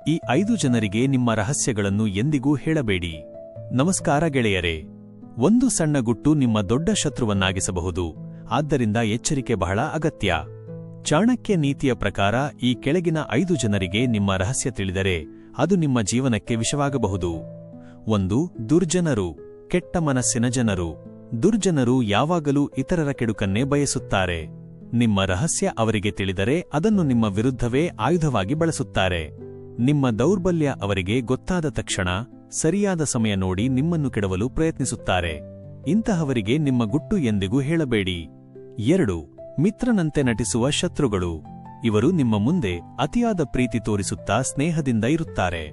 ಈ 5 ಜನರಿಗೆ ನಿಮ್ಮ ರಹಸ್ಯಗಳನ್ನು ಎಂದಿಗೂ ಹೇಳಬೇಡಿ. ನಮಸ್ಕಾರ ಗೆಳೆಯರೇ. ಒಂದು ಸಣ್ಣ ಗುಟ್ಟು ನಿಮ್ಮ ದೊಡ್ಡ ಶತ್ರುವನ್ನಾಗಿಸಬಹುದು, ಆದ್ದರಿಂದ ಎಚ್ಚರಿಕೆ ಬಹಳ ಅಗತ್ಯ. ಚಾಣಕ್ಯ ನೀತಿಯ ಪ್ರಕಾರ ಈ ಕೆಳಗಿನ 5 ಜನರಿಗೆ ನಿಮ್ಮ ರಹಸ್ಯ ತಿಳಿದರೆ ಅದು ನಿಮ್ಮ ಜೀವನಕ್ಕೆ ವಿಷವಾಗಬಹುದು. 1. ದುರ್ಜನರು, ಕೆಟ್ಟ ಮನಸ್ಸಿನ ಜನರು. ದುರ್ಜನರು ಯಾವಾಗಲೂ ಇತರರ ಕೆಡುಕನ್ನೇ ಬಯಸುತ್ತಾರೆ. ನಿಮ್ಮ ರಹಸ್ಯ ಅವರಿಗೆ ತಿಳಿದರೆ ಅದನ್ನು ನಿಮ್ಮ ವಿರುದ್ಧವೇ ಆಯುಧವಾಗಿ ಬಳಸುತ್ತಾರೆ. ನಿಮ್ಮ ದೌರ್ಬಲ್ಯ ಅವರಿಗೆ ಗೊತ್ತಾದ ತಕ್ಷಣ ಸರಿಯಾದ ಸಮಯ ನೋಡಿ ನಿಮ್ಮನ್ನು ಕೆಡವಲು ಪ್ರಯತ್ನಿಸುತ್ತಾರೆ. ಇಂತಹವರಿಗೆ ನಿಮ್ಮ ಗುಟ್ಟು ಎಂದಿಗೂ ಹೇಳಬೇಡಿ. 2. ಮಿತ್ರನಂತೆ ನಟಿಸುವ ಶತ್ರುಗಳು. ಇವರು ನಿಮ್ಮ ಮುಂದೆ ಅತಿಯಾದ ಪ್ರೀತಿ ತೋರಿಸುತ್ತಾ ಸ್ನೇಹದಿಂದ ಇರುತ್ತಾರೆ.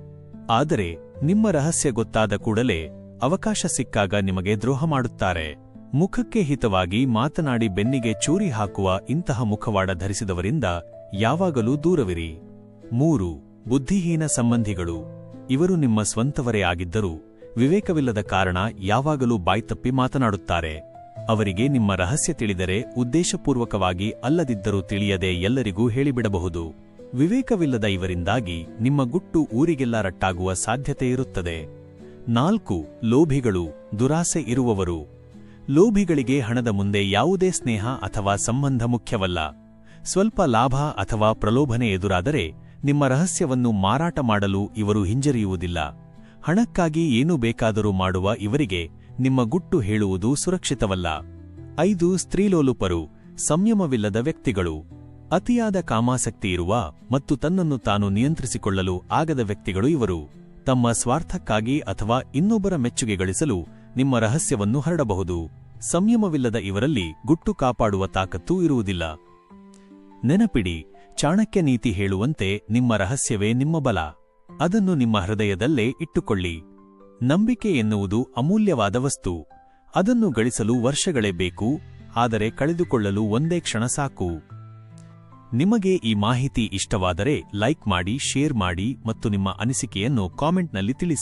ಆದರೆ ನಿಮ್ಮ ರಹಸ್ಯ ಗೊತ್ತಾದ ಕೂಡಲೇ ಅವಕಾಶ ಸಿಕ್ಕಾಗ ನಿಮಗೆ ದ್ರೋಹ ಮಾಡುತ್ತಾರೆ. ಮುಖಕ್ಕೆ ಹಿತವಾಗಿ ಮಾತನಾಡಿ ಬೆನ್ನಿಗೆ ಚೂರಿ ಹಾಕುವ ಇಂತಹ ಮುಖವಾಡ ಧರಿಸಿದವರಿಂದ ಯಾವಾಗಲೂ ದೂರವಿರಿ. 3. ಬುದ್ಧಿಹೀನ ಸಂಬಂಧಿಗಳು. ಇವರು ನಿಮ್ಮ ಸ್ವಂತವರೇ ಆಗಿದ್ದರೂ ವಿವೇಕವಿಲ್ಲದ ಕಾರಣ ಯಾವಾಗಲೂ ಬಾಯ್ತಪ್ಪಿ ಮಾತನಾಡುತ್ತಾರೆ. ಅವರಿಗೆ ನಿಮ್ಮ ರಹಸ್ಯ ತಿಳಿದರೆ ಉದ್ದೇಶಪೂರ್ವಕವಾಗಿ ಅಲ್ಲದಿದ್ದರೂ ತಿಳಿಯದೆ ಎಲ್ಲರಿಗೂ ಹೇಳಿಬಿಡಬಹುದು. ವಿವೇಕವಿಲ್ಲದ ಇವರಿಂದಾಗಿ ನಿಮ್ಮ ಗುಟ್ಟು ಊರಿಗೆಲ್ಲ ರಟ್ಟಾಗುವ ಸಾಧ್ಯತೆ ಇರುತ್ತದೆ. 4. ಲೋಭಿಗಳು, ದುರಾಸೆ ಇರುವವರು. ಲೋಭಿಗಳಿಗೆ ಹಣದ ಮುಂದೆ ಯಾವುದೇ ಸ್ನೇಹ ಅಥವಾ ಸಂಬಂಧ ಮುಖ್ಯವಲ್ಲ. ಸ್ವಲ್ಪ ಲಾಭ ಅಥವಾ ಪ್ರಲೋಭನೆ ಎದುರಾದರೆ ನಿಮ್ಮ ರಹಸ್ಯವನ್ನು ಮಾರಾಟ ಮಾಡಲು ಇವರು ಹಿಂಜರಿಯುವುದಿಲ್ಲ. ಹಣಕ್ಕಾಗಿ ಏನೂ ಬೇಕಾದರೂ ಮಾಡುವ ಇವರಿಗೆ ನಿಮ್ಮ ಗುಟ್ಟು ಹೇಳುವುದು ಸುರಕ್ಷಿತವಲ್ಲ. 5. ಸ್ತ್ರೀಲೋಲುಪರು, ಸಂಯಮವಿಲ್ಲದ ವ್ಯಕ್ತಿಗಳು. ಅತಿಯಾದ ಕಾಮಾಸಕ್ತಿ ಇರುವ ಮತ್ತು ತನ್ನನ್ನು ತಾನು ನಿಯಂತ್ರಿಸಿಕೊಳ್ಳಲು ಆಗದ ವ್ಯಕ್ತಿಗಳು ಇವರು. ತಮ್ಮ ಸ್ವಾರ್ಥಕ್ಕಾಗಿ ಅಥವಾ ಇನ್ನೊಬ್ಬರ ಮೆಚ್ಚುಗೆ ಗಳಿಸಲು ನಿಮ್ಮ ರಹಸ್ಯವನ್ನು ಹರಡಬಹುದು. ಸಂಯಮವಿಲ್ಲದ ಇವರಲ್ಲಿ ಗುಟ್ಟು ಕಾಪಾಡುವ ತಾಕತ್ತೂ ಇರುವುದಿಲ್ಲ. ನೆನಪಿಡಿ, ಚಾಣಕ್ಯ ನೀತಿ ಹೇಳುವಂತೆ ನಿಮ್ಮ ರಹಸ್ಯವೇ ನಿಮ್ಮ ಬಲ. ಅದನ್ನು ನಿಮ್ಮ ಹೃದಯದಲ್ಲೇ ಇಟ್ಟುಕೊಳ್ಳಿ. ನಂಬಿಕೆ ಎನ್ನುವುದು ಅಮೂಲ್ಯವಾದ ವಸ್ತು. ಅದನ್ನು ಗಳಿಸಲು ವರ್ಷಗಳೇ ಬೇಕು, ಆದರೆ ಕಳೆದುಕೊಳ್ಳಲು ಒಂದೇ ಕ್ಷಣ ಸಾಕು. ನಿಮಗೆ ಈ ಮಾಹಿತಿ ಇಷ್ಟವಾದರೆ ಲೈಕ್ ಮಾಡಿ, ಶೇರ್ ಮಾಡಿ ಮತ್ತು ನಿಮ್ಮ ಅನಿಸಿಕೆಯನ್ನು ಕಾಮೆಂಟ್ನಲ್ಲಿ ತಿಳಿಸಿ.